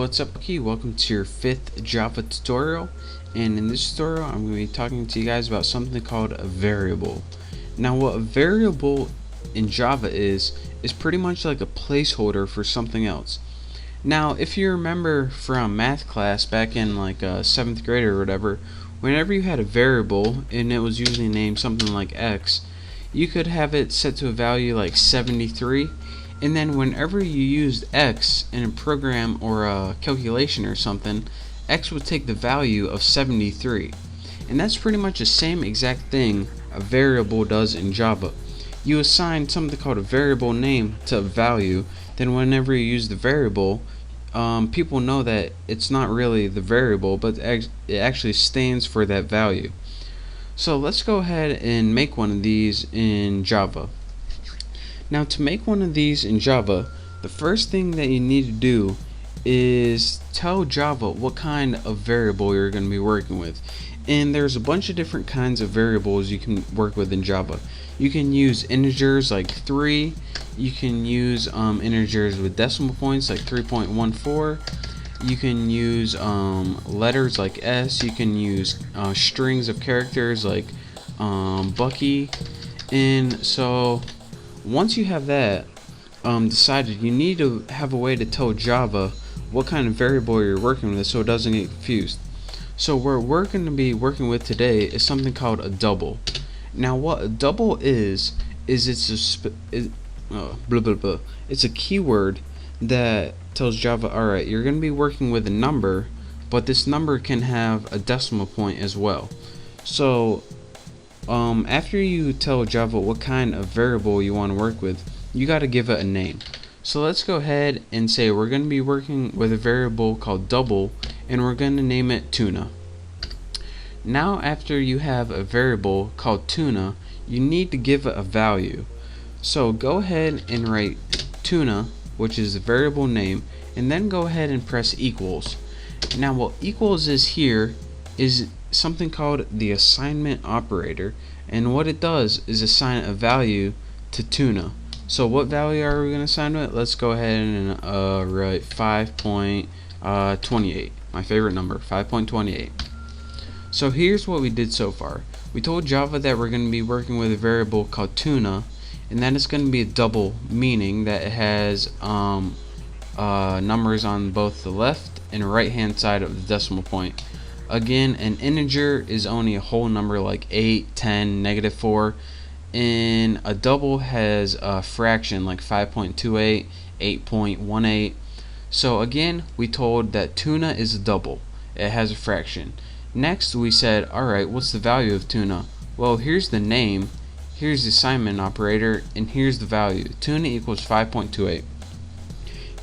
What's up, Key? Welcome to your 5th Java tutorial, and in this tutorial I'm going to be talking to you guys about something called a variable. Now what a variable in Java is pretty much like a placeholder for something else. Now if you remember from math class back in like 7th grade or whatever, whenever you had a variable and it was usually named something like x, you could have it set to a value like 73, and then whenever you used x in a program or a calculation or something, x would take the value of 73. And that's pretty much the same exact thing a variable does in Java. You assign something called a variable name to a value, then whenever you use the variable, people know that it's not really the variable, but it actually stands for that value. So let's go ahead and make one of these in Java. Now to make one of these in Java, the first thing that you need to do is tell Java what kind of variable you're going to be working with. And there's a bunch of different kinds of variables you can work with in Java. You can use integers like 3, you can use integers with decimal points like 3.14, you can use letters like S, you can use strings of characters like Bucky. And so once you have that decided, you need to have a way to tell Java what kind of variable you're working with so it doesn't get confused. So what we're going to be working with today is something called a double. Now what a double is it's a keyword that tells Java, alright, you're going to be working with a number, but this number can have a decimal point as well. So after you tell Java what kind of variable you want to work with, you got to give it a name. So let's go ahead and say we're going to be working with a variable called double, and we're going to name it tuna. Now after you have a variable called tuna, you need to give it a value. So go ahead and write tuna, which is the variable name, and then go ahead and press equals. Now what equals is here is something called the assignment operator, and what it does is assign a value to tuna. So what value are we going to assign to it? Let's go ahead and write 5.28, my favorite number, 5.28. So here's what we did so far. We told Java that we're going to be working with a variable called tuna, and that it's going to be a double, meaning that it has numbers on both the left and right hand side of the decimal point. Again, an integer is only a whole number like 8, 10, -4, and a double has a fraction like 5.28, 8.18. So again, we told that tuna is a double. It has a fraction. Next we said, alright, what's the value of tuna? Well, here's the name, here's the assignment operator, and here's the value. Tuna equals 5.28.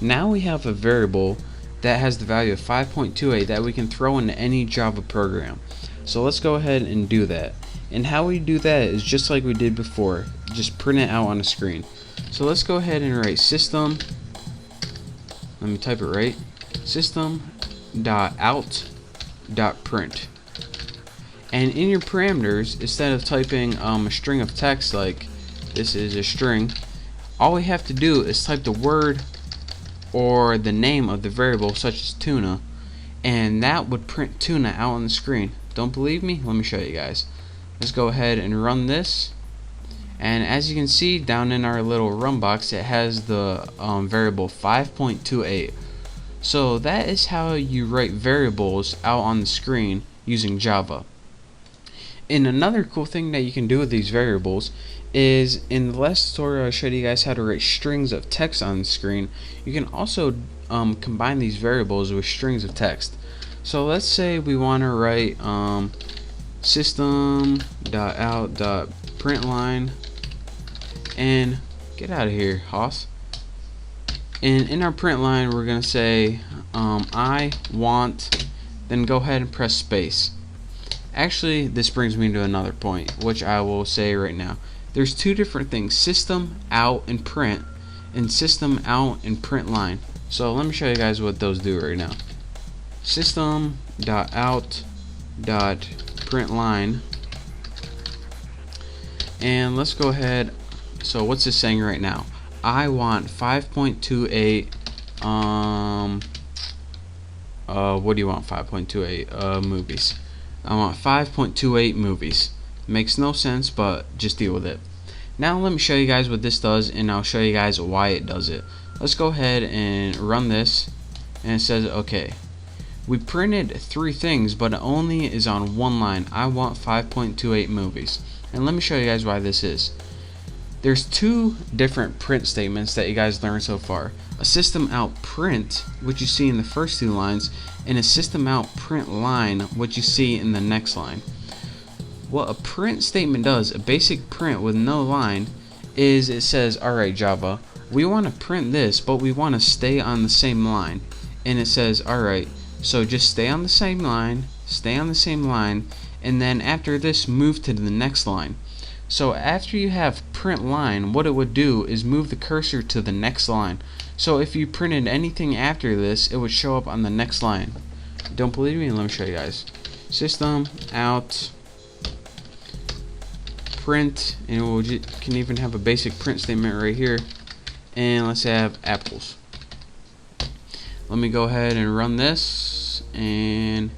Now we have a variable that has the value of 5.28 that we can throw into any Java program. So let's go ahead and do that. And how we do that is just like we did before, just print it out on the screen. So let's go ahead and write system, let me type it right, system.out.print. And in your parameters, instead of typing a string of text like this is a string, all we have to do is type the word or the name of the variable, such as tuna, and that would print tuna out on the screen. Don't believe me? Let me show you guys. Let's go ahead and run this, and as you can see down in our little run box, it has the variable 5.28. so that is how you write variables out on the screen using Java. And another cool thing that you can do with these variables is, in the last tutorial I showed you guys how to write strings of text on the screen. You can also combine these variables with strings of text. So let's say we want to write system.out.println, and get out of here, Hoss. And in our print line we're going to say I want, then go ahead and press space. Actually, this brings me to another point, which I will say right now. There's two different things, system out and print, and system out and print line. So let me show you guys what those do right now. System.out.println, and let's go ahead. So what's this saying right now? I want 5.28 what do you want? 5.28 movies. I want 5.28 movies. Makes no sense, but just deal with it. Now let me show you guys what this does, and I'll show you guys why it does it. Let's go ahead and run this, and it says okay, we printed 3 things, but it only is on one line. I want 5.28 movies. And let me show you guys why this is. There's 2 different print statements that you guys learned so far. A system out print, which you see in the first 2 lines, and a system out print line, which you see in the next line. What a print statement does, a basic print with no line, is it says, alright Java, we want to print this, but we want to stay on the same line. And it says, alright, so just stay on the same line, and then after this move to the next line. So after you have print line, what it would do is move the cursor to the next line. So if you printed anything after this, it would show up on the next line. Don't believe me? Let me show you guys. System out print, and we can even have a basic print statement right here. And let's have apples. Let me go ahead and run this, and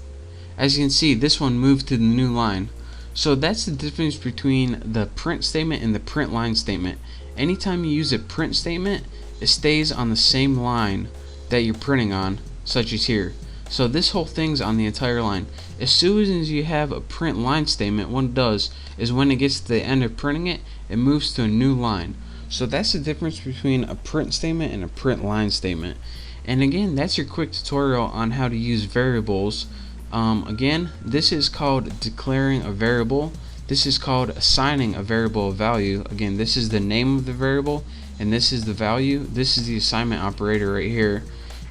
as you can see, this one moved to the new line. So that's the difference between the print statement and the print line statement. Anytime you use a print statement, it stays on the same line that you're printing on, such as here. So this whole thing's on the entire line. As soon as you have a print line statement, what it does is when it gets to the end of printing it, it moves to a new line. So that's the difference between a print statement and a print line statement. And again, that's your quick tutorial on how to use variables. Again, this is called declaring a variable. This is called assigning a variable a value. Again, this is the name of the variable, and this is the value. This is the assignment operator right here.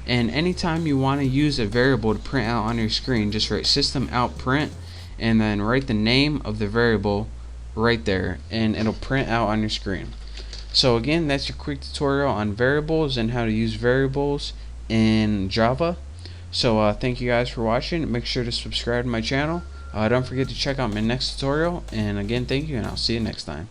And anytime you want to use a variable to print out on your screen, just write system out print, and then write the name of the variable right there, and it'll print out on your screen. So again, that's your quick tutorial on variables and how to use variables in Java. So thank you guys for watching. Make sure to subscribe to my channel. Don't forget to check out my next tutorial. And again, thank you, and I'll see you next time.